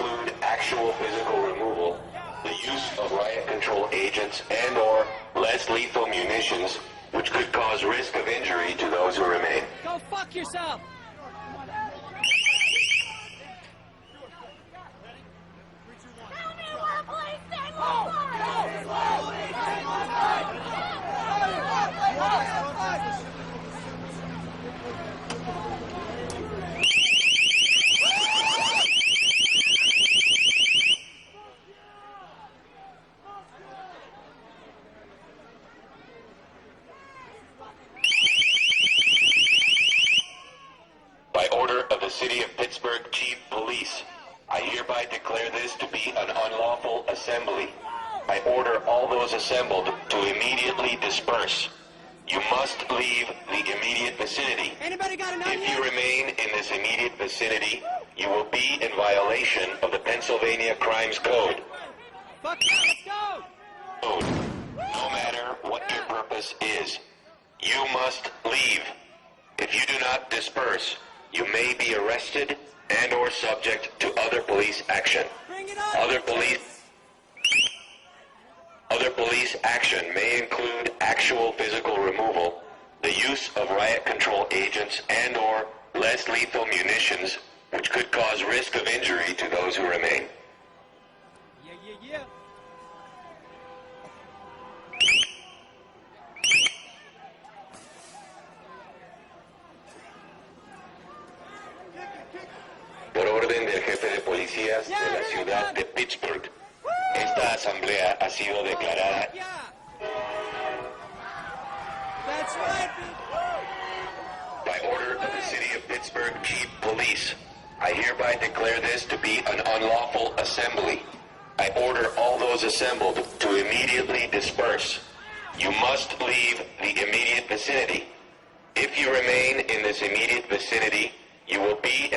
include actual physical removal, the use of riot control agents and/or less lethal munitions, which could cause risk of injury to those who remain. Go fuck yourself! By order of the City of Pittsburgh Chief Police, I hereby declare this to be an unlawful assembly. I order all those assembled to immediately disperse. You must leave the immediate vicinity. Anybody got an If onion? you remain in this immediate vicinity, you will be in violation of the Pennsylvania Crimes Code. Fuck yeah, let's go! No matter what your purpose is, you must leave. If you do not disperse, you may be arrested and/or subject to other police action. Bring it on! Other police action may include actual physical removal, the use of riot control agents and/or less lethal munitions, which could cause risk of injury to those who remain. Yeah. Por orden del jefe de policías de la ciudad de Pittsburgh, esta asamblea ha sido declarada. Yeah! That's right! By order of the City of Pittsburgh Chief Police, I hereby declare this to be an unlawful assembly. I order all those assembled to immediately disperse. You must leave the immediate vicinity. If you remain in this immediate vicinity, you will be